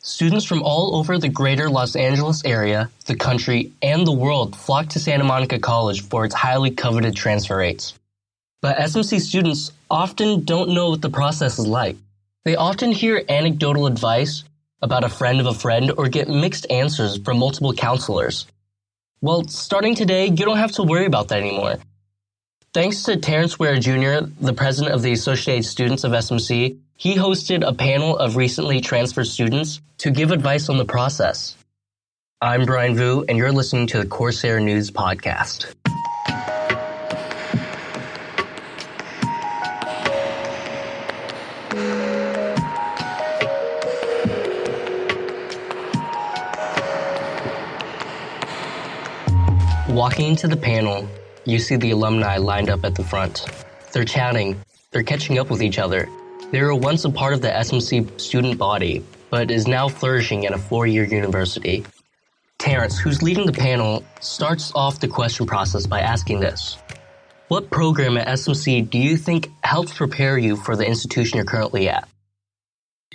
Students from all over the greater Los Angeles area, the country, and the world flock to Santa Monica College for its highly coveted transfer rates. But SMC students often don't know what the process is like. They often hear anecdotal advice about a friend or get mixed answers from multiple counselors. Well, starting today, you don't have to worry about that anymore. Thanks to Terrence Ware Jr., the president of the Associated Students of SMC, he hosted a panel of recently transferred students to give advice on the process. I'm Brian Vu, and you're listening to the Corsair News Podcast. Walking into the panel, you see the alumni lined up at the front. They're chatting, they're catching up with each other. They were once a part of the SMC student body, but is now flourishing at a four-year university. Terrence, who's leading the panel, starts off the question process by asking this. What program at SMC do you think helps prepare you for the institution you're currently at?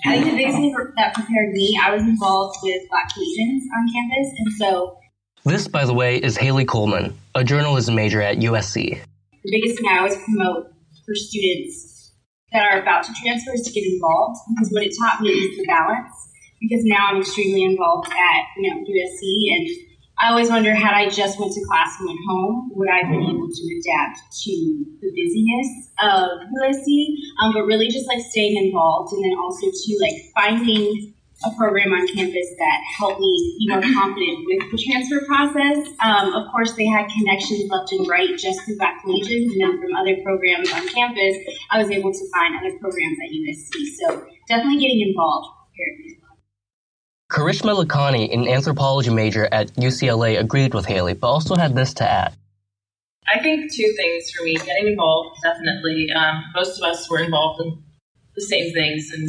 I think the biggest thing that prepared me, I was involved with Black Legions on campus, and so... This, by the way, is Haley Coleman, a journalism major at USC. The biggest thing I always promote for students that are about to transfer is to get involved, because what it taught me is the balance, because now I'm extremely involved at USC, and I always wonder, had I just went to class and went home, would I have been able to adapt to the busyness of USC, but really just like staying involved, and then also to like finding a program on campus that helped me be more confident with the transfer process. Of course, they had connections left and right just through Black Legions, and then from other programs on campus, I was able to find other programs at USC. So definitely getting involved prepared me as well. Karishma Lakhani, an anthropology major at UCLA, agreed with Haley, but also had this to add. I think two things for me. Getting involved, definitely. Most of us were involved in the same things, and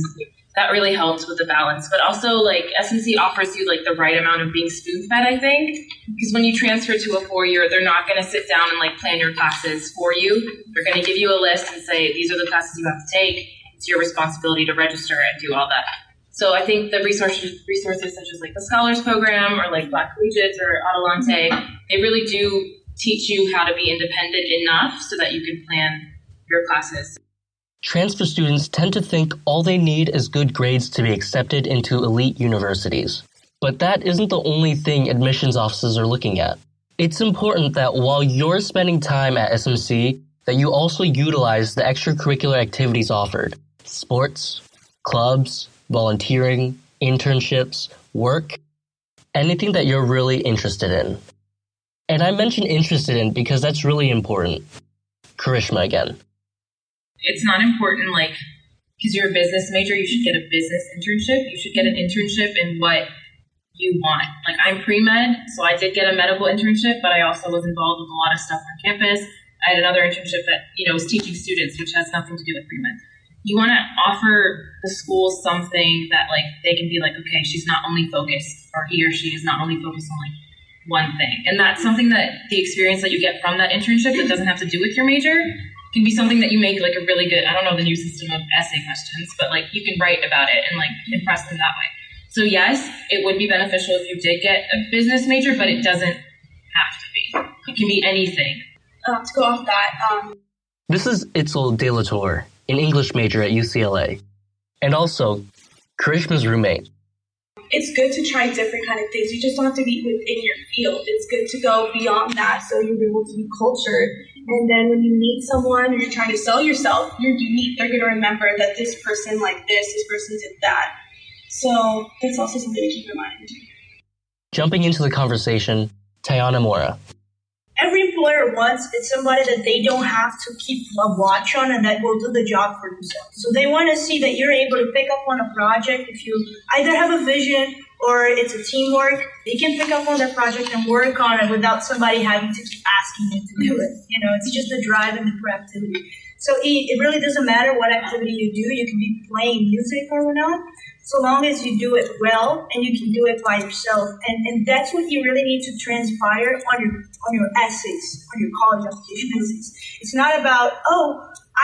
that really helped with the balance. But also, like, SMC offers you, like, the right amount of being spoon-fed, I think. Because when you transfer to a four-year, they're not going to sit down and, like, plan your classes for you. They're going to give you a list and say, these are the classes you have to take. It's your responsibility to register and do all that. So I think the resources such as, like, the Scholars Program or, like, Black Legions or Adelante, they really do teach you how to be independent enough so that you can plan your classes. Transfer students tend to think all they need is good grades to be accepted into elite universities. But that isn't the only thing admissions offices are looking at. It's important that while you're spending time at SMC, that you also utilize the extracurricular activities offered. Sports, clubs, volunteering, internships, work, anything that you're really interested in. And I mention interested in because that's really important. Karishma again. It's not important, like, because you're a business major, you should get a business internship. You should get an internship in what you want. Like, I'm pre-med, so I did get a medical internship, but I also was involved with a lot of stuff on campus. I had another internship that, was teaching students, which has nothing to do with pre-med. You want to offer the school something that, like, they can be like, okay, she's not only focused, or he or she is not only focused on, like, one thing. And that's something that the experience that you get from that internship that doesn't have to do with your major can be something that you make like a really good, I don't know the new system of essay questions, but like you can write about it and like impress them that way. So yes, it would be beneficial if you did get a business major, but it doesn't have to be. It can be anything. To go off that. This is Itzel De La Torre, an English major at UCLA, and also Karishma's roommate. It's good to try different kind of things. You just don't have to be within your field. It's good to go beyond that so you're able to be cultured. And then when you meet someone or you're trying to sell yourself, you're unique. They're going to remember that this person like this person did that. So that's also something to keep in mind. Jumping into the conversation, Tayana Mora. Every employer wants is somebody that they don't have to keep a watch on and that will do the job for themselves. So they want to see that you're able to pick up on a project. If you either have a vision or it's a teamwork, they can pick up on that project and work on it without somebody having to keep asking them to do it. It's just the drive and the proactivity. So it really doesn't matter what activity you do. You can be playing music or not, so long as you do it well and you can do it by yourself. And that's what you really need to transpire on your essays, on your college application essays. It's not about,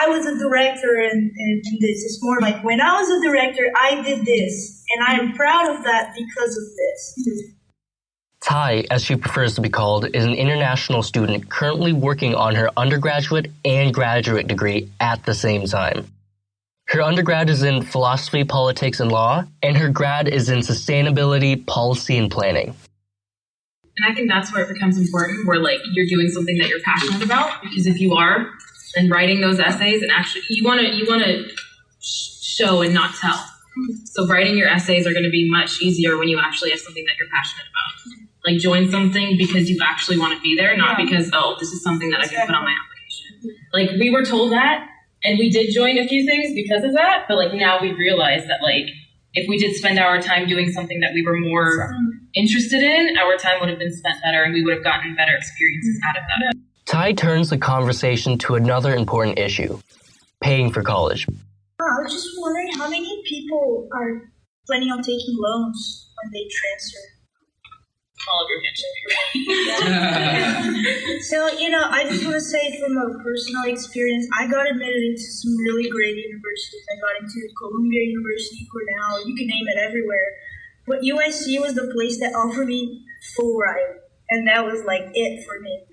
I was a director and this. It's more like, when I was a director, I did this. And I am proud of that because of this. Ty, as she prefers to be called, is an international student currently working on her undergraduate and graduate degree at the same time. Her undergrad is in philosophy, politics, and law, and her grad is in sustainability, policy, and planning. And I think that's where it becomes important, where like you're doing something that you're passionate about, because if you are, then writing those essays and actually you want to show and not tell. So writing your essays are going to be much easier when you actually have something that you're passionate about. Like join something because you actually want to be there, not because, oh, this is something that I can put on my application. Like we were told that, and we did join a few things because of that, but like now we realize that like if we did spend our time doing something that we were more interested in, our time would have been spent better and we would have gotten better experiences out of that. Ty turns the conversation to another important issue, paying for college. I was just wondering how many people are planning on taking loans when they transfer? All of your attention. So, I just want to say from a personal experience, I got admitted into some really great universities. I got into Columbia University, Cornell, you can name it everywhere. But USC was the place that offered me full ride. And that was like it for me.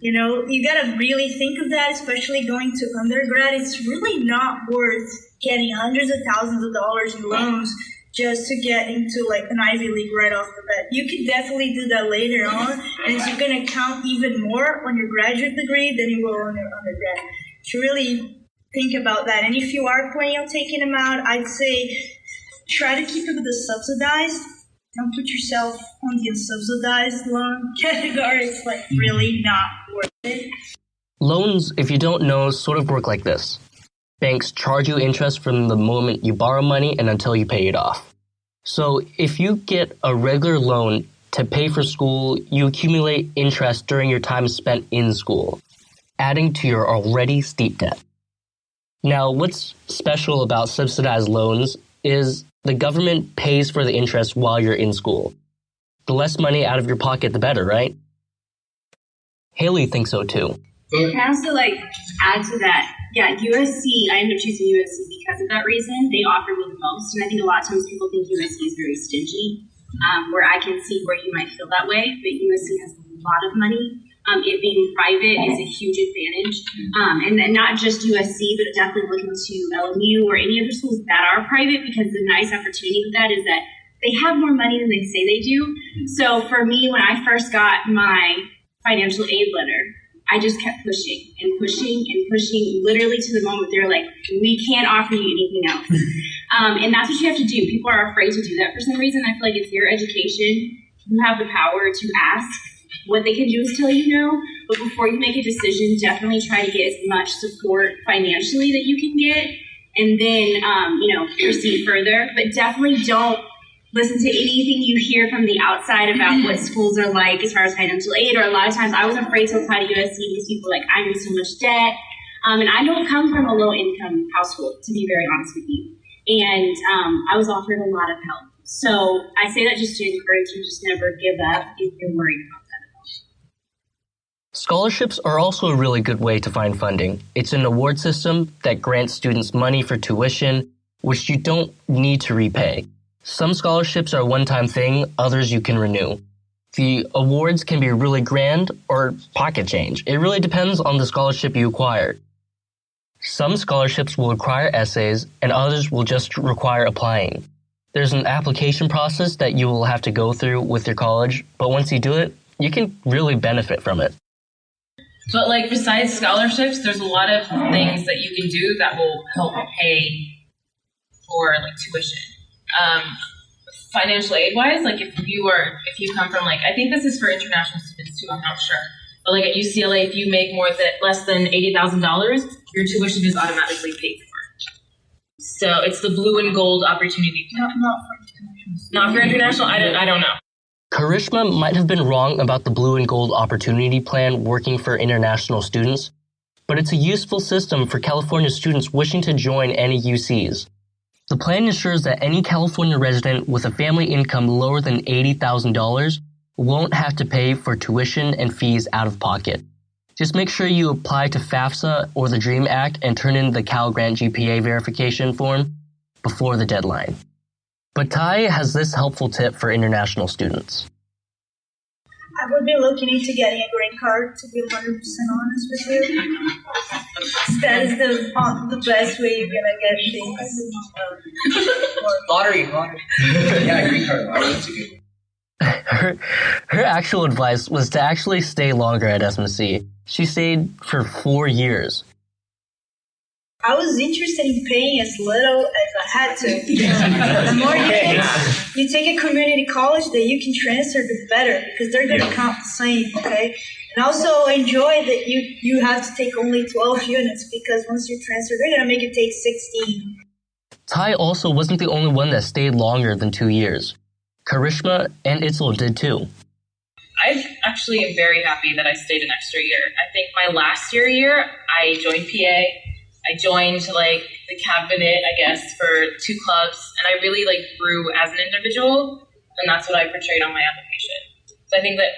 You gotta really think of that, especially going to undergrad. It's really not worth getting hundreds of thousands of dollars in loans just to get into like an Ivy League right off the bat. You can definitely do that later on, and it's going to count even more on your graduate degree than you will on your undergrad. To really think about that. And if you are planning on taking them out, I'd say try to keep it with the subsidized. Don't put yourself on the unsubsidized loan category. It's like really not worth it. Loans, if you don't know, sort of work like this. Banks charge you interest from the moment you borrow money and until you pay it off. So if you get a regular loan to pay for school, you accumulate interest during your time spent in school, adding to your already steep debt. Now, what's special about subsidized loans is the government pays for the interest while you're in school. The less money out of your pocket, the better, right? Haley thinks so too. Can I also add to that? Yeah, USC, I ended up choosing USC because of that reason. They offer me the most, and I think a lot of times people think USC is very stingy, where I can see where you might feel that way, but USC has a lot of money. It being private is a huge advantage. And then not just USC, but definitely looking to LMU or any other schools that are private, because the nice opportunity with that is that they have more money than they say they do. So for me, when I first got my financial aid letter, I just kept pushing and pushing and pushing, literally to the moment they're like, we can't offer you anything else. And that's what you have to do. People are afraid to do that for some reason. I feel like it's your education. You have the power to ask. What they can do is tell you no. But before you make a decision, definitely try to get as much support financially that you can get. And then, proceed further. But definitely don't listen to anything you hear from the outside about what schools are like as far as financial aid. Or a lot of times I was afraid to apply to USC because people were like, I'm in so much debt. And I don't come from a low-income household, to be very honest with you. And I was offered a lot of help. So I say that just to encourage you, just never give up if you're worried about that at all. Scholarships are also a really good way to find funding. It's an award system that grants students money for tuition, which you don't need to repay. Some scholarships are a one-time thing, others you can renew. The awards can be really grand or pocket change. It really depends on the scholarship you acquire. Some scholarships will require essays, and others will just require applying. There's an application process that you will have to go through with your college, but once you do it, you can really benefit from it. But besides scholarships, there's a lot of things that you can do that will help pay for tuition. Financial aid wise, if you come from I think this is for international students too, I'm not sure. But at UCLA, if you make less than $80,000, your tuition is automatically paid for. So it's the blue and gold opportunity. Not for international. Not for international? I don't know. Karishma might have been wrong about the blue and gold opportunity plan working for international students, but it's a useful system for California students wishing to join any UCs. The plan ensures that any California resident with a family income lower than $80,000 won't have to pay for tuition and fees out of pocket. Just make sure you apply to FAFSA or the DREAM Act and turn in the Cal Grant GPA verification form before the deadline. But Ty has this helpful tip for international students. I would be looking into getting a green card, to be 100% honest with you. That is the best way you're going to get things. Lottery. Yeah, green card lottery. That's a good one. Her actual advice was to actually stay longer at SMC. She stayed for 4 years. I was interested in paying as little as I had to. The more you take a community college that you can transfer, the better, because they're going to count the same, okay? And also enjoy that you have to take only 12 units, because once you transfer, they're going to make you take 16. Ty also wasn't the only one that stayed longer than 2 years. Karishma and Itzel did too. I actually am very happy that I stayed an extra year. I think my last year, I joined PA. I joined the cabinet, I guess, for 2 clubs, and I really grew as an individual, and that's what I portrayed on my application. So I think that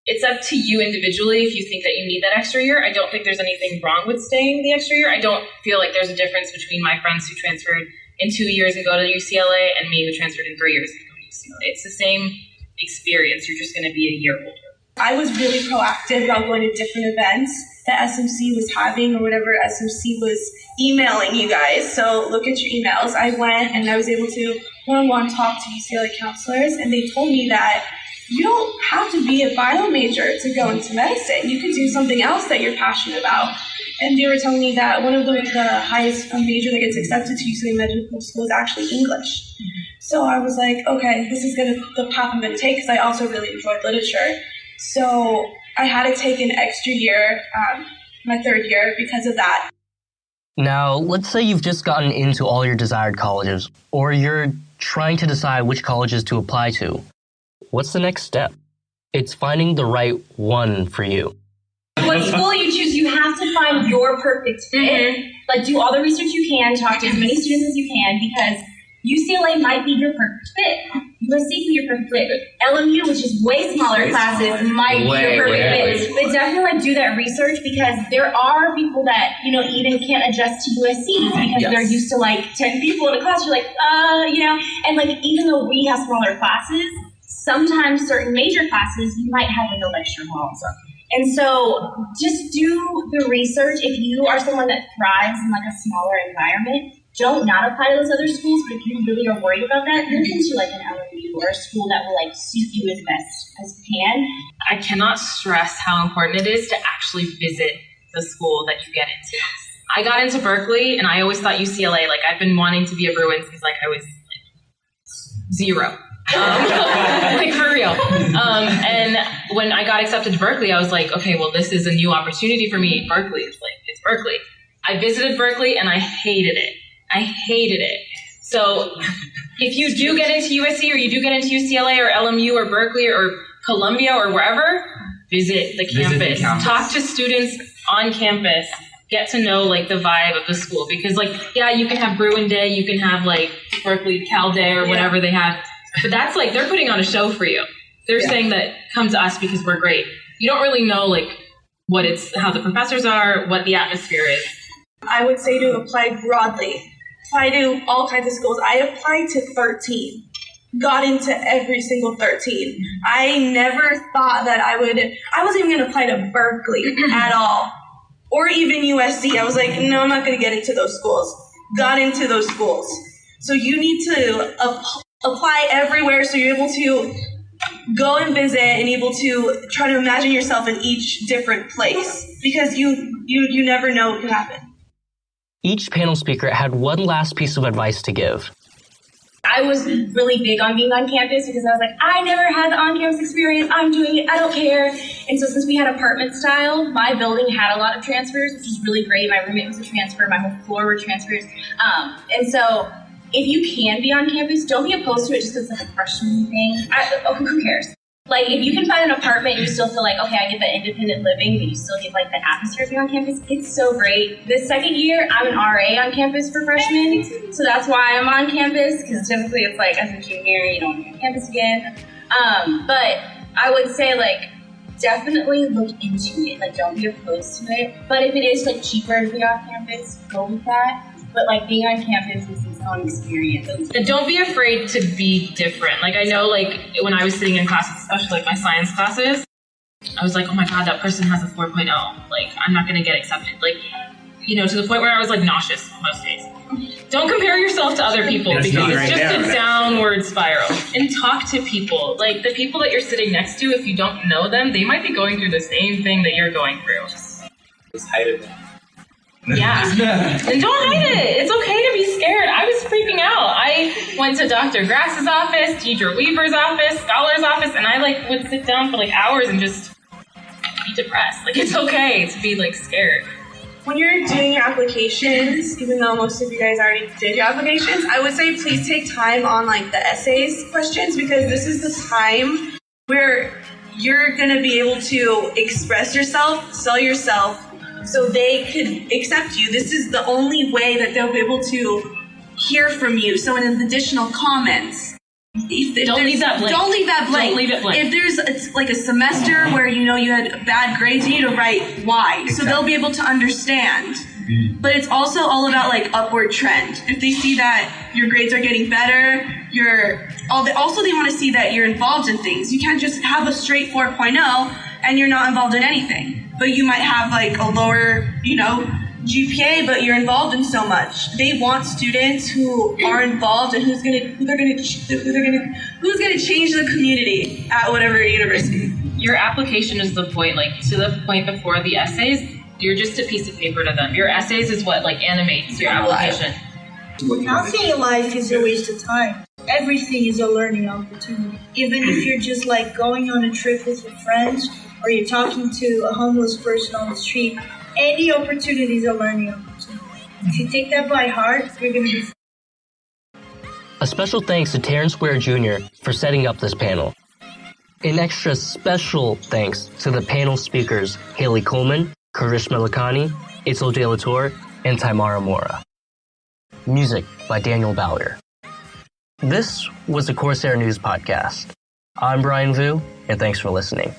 it's up to you individually if you think that you need that extra year. I don't think there's anything wrong with staying the extra year. I don't feel like there's a difference between my friends who transferred in 2 years ago to UCLA and me who transferred in 3 years ago to UCLA. It's the same experience. You're just going to be a year older. I was really proactive about going to different events that SMC was having or whatever SMC was emailing you guys. So look at your emails. I went and I was able to one-on-one talk to UCLA counselors, and they told me that you don't have to be a bio major to go into medicine. You can do something else that you're passionate about. And they were telling me that one of the highest major that gets accepted to UCLA Medical School is actually English. So I was like, okay, this is the path I'm going to take, because I also really enjoyed literature. So I had to take an extra year, my 3rd year, because of that. Now, let's say you've just gotten into all your desired colleges, or you're trying to decide which colleges to apply to. What's the next step? It's finding the right one for you. What school you choose, you have to find your perfect fit. Do all the research you can, talk to as many students as you can, because UCLA might be your perfect fit. USC can be your perfect fit. LMU, which is way smaller classes, might be your perfect fit. But definitely do that research, because there are people that, even can't adjust to USC because they're used to 10 people in a class. You're like, and even though we have smaller classes, sometimes certain major classes, you might have a lecture hall also. And so just do the research. If you are someone that thrives in a smaller environment, don't not apply to those other schools, but if you really are worried about that, look into an LMU or a school that will suit you as best as you can. I cannot stress how important it is to actually visit the school that you get into. I got into Berkeley, and I always thought UCLA, I've been wanting to be a Bruin since I was 0. For real. And when I got accepted to Berkeley, I was like, okay, well, this is a new opportunity for me. Berkeley, it's Berkeley. I visited Berkeley, and I hated it. So if you do get into USC, or you do get into UCLA or LMU or Berkeley or Columbia or wherever, visit the campus. Talk to students on campus. Get to know the vibe of the school, because you can have Bruin Day, you can have Berkeley Cal Day or whatever they have, but that's they're putting on a show for you. They're saying that come to us because we're great. You don't really know how the professors are, what the atmosphere is. I would say to apply broadly. Apply to all kinds of schools. I applied to 13. Got into every single 13. I never thought that I wasn't even going to apply to Berkeley at all. Or even USC. I was like, no, I'm not going to get into those schools. Got into those schools. So you need to apply everywhere, so you're able to go and visit and able to try to imagine yourself in each different place, because you never know what could happen. Each panel speaker had one last piece of advice to give. I was really big on being on campus, because I was like, I never had the on-campus experience. I'm doing it. I don't care. And so since we had apartment style, my building had a lot of transfers, which was really great. My roommate was a transfer. My whole floor were transfers. And so if you can be on campus, don't be opposed to it just because it's a freshman thing. Who cares? If you can find an apartment and you still feel okay, I get that independent living, but you still get the atmosphere of being on campus, it's so great. This second year, I'm an RA on campus for freshmen, so that's why I'm on campus, because typically it's as a junior, you don't be on campus again. But I would say definitely look into it. Don't be opposed to it. But if it is cheaper to be off campus, go with that. But being on campus is own experience. And don't be afraid to be different. Like, I know, like, when I was sitting in classes, especially like my science classes, I was like, oh my God, that person has a 4.0. Like, I'm not going to get accepted. Like, you know, to the point where I was like nauseous most days. Don't compare yourself to other people because it's just a downward spiral. And talk to people. Like, the people that you're sitting next to, if you don't know them, they might be going through the same thing that you're going through. Just hide it. Yeah. And don't hide it. It's okay to be scared. I was freaking out. I went to Dr. Grass's office, Teacher Weaver's office, Scholar's office, and I like would sit down for like hours and just be depressed. Like, it's okay to be like scared. When you're doing your applications, even though most of you guys already did your applications, I would say please take time on like the essays questions, because this is the time where you're going to be able to express yourself, sell yourself, so they could accept you. This is the only way that they'll be able to hear from you. So in additional comments, Don't leave that blank. Don't leave that blank. Don't leave it blank. If it's like a semester where you know you had bad grades, you need to write why. Exactly. So they'll be able to understand. Mm-hmm. But it's also all about like upward trend. If they see that your grades are getting better, they want to see that you're involved in things. You can't just have a straight 4.0 and you're not involved in anything. But you might have like a lower, GPA, but you're involved in so much. They want students who are involved and who's gonna change the community at whatever university. Your application is the point, like to the point before the essays, you're just a piece of paper to them. Your essays is what like animates your application. Nothing in life is a waste of time. Everything is a learning opportunity. Even if you're just like going on a trip with your friends or you're talking to a homeless person on the street, any opportunity is a learning opportunity. If you take that by heart, you're going to be... A special thanks to Terrence Ware Jr. for setting up this panel. An extra special thanks to the panel speakers Haley Coleman, Karishma Lakhani, Itzel De La Torre, and Taimara Mora. Music by Daniel Bowyer. This was the Corsair News Podcast. I'm Brian Vu, and thanks for listening.